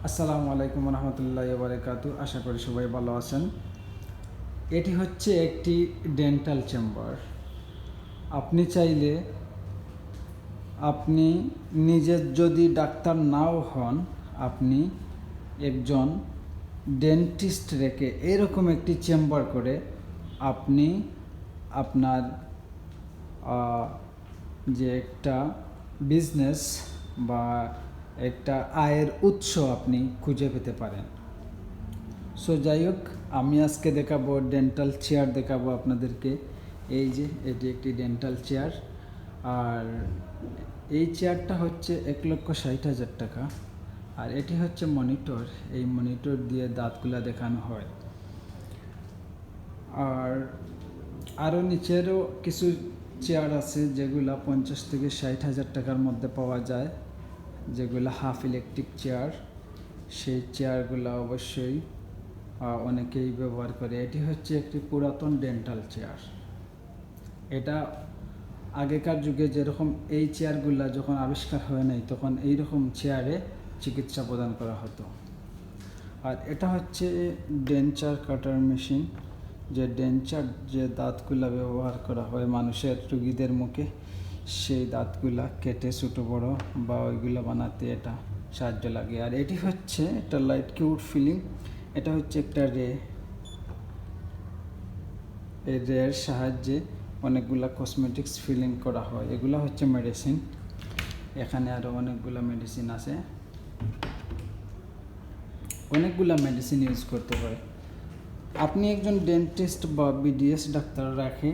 আসসালামু আলাইকুম রহমতুল্লাহি ওয়া বারাকাতুহু। আশা করি সবাই ভালো আছেন। এটি হচ্ছে একটি ডেন্টাল চেম্বার। আপনি চাইলে আপনি নিজে যদি ডাক্তার নাও হন, আপনি একজন ডেন্টিস্ট রেখে এরকম একটি চেম্বার করে আপনি আপনার যে একটা বিজনেস বা একটা আয়ের উৎস আপনি খুঁজে পেতে পারেন। সো যাই হোক, আমি আজকে দেখাবো ডেন্টাল চেয়ার দেখাবো আপনাদেরকে। এই যে এটি একটি ডেন্টাল চেয়ার, আর এই চেয়ারটা হচ্ছে 1,60,000 টাকা। আর এটি হচ্ছে মনিটর, এই মনিটর দিয়ে দাঁতগুলা দেখানো হয়। আর আরও নিচেরও কিছু চেয়ার আছে যেগুলা 50 থেকে 60,000 টাকার মধ্যে পাওয়া যায়, যেগুলো হাফ ইলেকট্রিক চেয়ার। সেই চেয়ারগুলো অবশ্যই অনেকেই ব্যবহার করে। এটি হচ্ছে একটি পুরাতন ডেন্টাল চেয়ার। এটা আগেকার যুগে যেরকম এই চেয়ারগুলো যখন আবিষ্কার হয় নাই, তখন এইরকম চেয়ারে চিকিৎসা প্রদান করা হতো। আর এটা হচ্ছে ডেন্চার কাটার মেশিন, যে ডেন্চার যে দাঁতগুলা ব্যবহার করা হয় মানুষের রুগীদের মুখে, সেই দাঁতগুলা কেটে ছোটো বড়ো বা ওইগুলো বানাতে এটা সাহায্য লাগে। আর এটি হচ্ছে একটা লাইট কিউট ফিলিং। এটা হচ্ছে একটা এই রের সাহায্যে অনেকগুলা কসমেটিক্স ফিলিং করা হয়। এগুলো হচ্ছে মেডিসিন। এখানে আরও অনেকগুলো মেডিসিন আছে, অনেকগুলো মেডিসিন ইউজ করতে হয়। আপনি একজন ডেন্টিস্ট বা বিডিএস ডাক্তার রাখে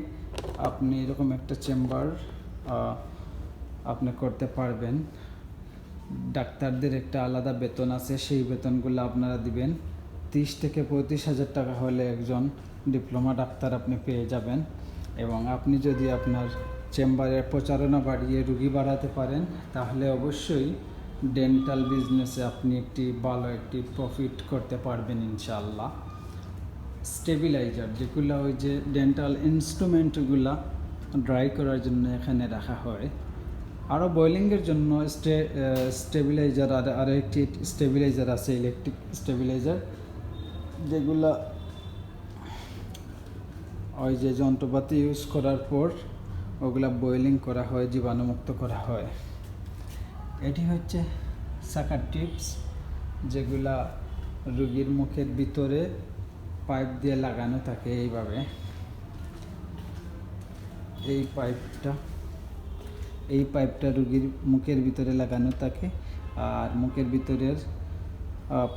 আপনি এরকম একটা চেম্বার আপনি করতে পারবেন। ডাক্তারদের একটা আলাদা বেতন আছে, সেই বেতনগুলো আপনারা দিবেন। 30 থেকে 35,000 টাকা হলে একজন ডিপ্লোমা ডাক্তার আপনি পেয়ে যাবেন। এবং আপনি যদি আপনার চেম্বারের প্রচারণা বাড়িয়ে রুগী বাড়াতে পারেন, তাহলে অবশ্যই ডেন্টাল বিজনেসে আপনি একটি ভালো একটি প্রফিট করতে পারবেন ইনশাআল্লাহ। স্টেবিলাইজার, যেগুলো ওই যে ডেন্টাল ইনস্ট্রুমেন্টগুলো ড্রাই করার জন্য এখানে রাখা হয়। আরও বয়েলিংয়ের জন্য স্টেবিলাইজার, আরও একটি স্টেবিলাইজার আছে, ইলেকট্রিক স্টেবিলাইজার, যেগুলো ওই যে যন্ত্রপাতি ইউজ করার পর ওগুলা বয়েলিং করা হয়, জীবাণুমুক্ত করা হয়। এটি হচ্ছে সাকার টিপস, যেগুলা রুগীর মুখের ভিতরে পাইপ দিয়ে লাগানো থাকে। এইভাবে এই পাইপটা রুগীর মুখের ভিতরে লাগানো থাকে, আর মুখের ভিতরের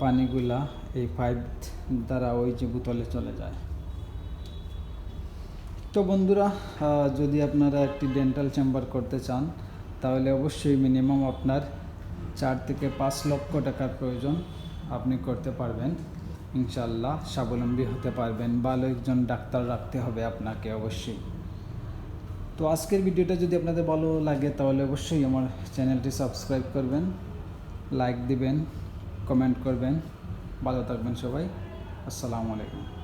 পানিগুলা এই পাইপ দ্বারা ওই যে বোতলে চলে যায়। তো বন্ধুরা, যদি আপনারা একটি ডেন্টাল চেম্বার করতে চান, তাহলে অবশ্যই মিনিমাম আপনার 4 থেকে 5 লক্ষ টাকার প্রয়োজন। আপনি করতে পারবেন ইনশাআল্লাহ, স্বাবলম্বী হতে পারবেন। ভালো একজন ডাক্তার রাখতে হবে আপনাকে অবশ্যই। তো আজকের ভিডিওটা যদি আপনাদের ভালো লাগে, তাহলে অবশ্যই আমার চ্যানেলটি সাবস্ক্রাইব করবেন, লাইক দিবেন, কমেন্ট করবেন। ভালো থাকবেন সবাই। আসসালামু আলাইকুম।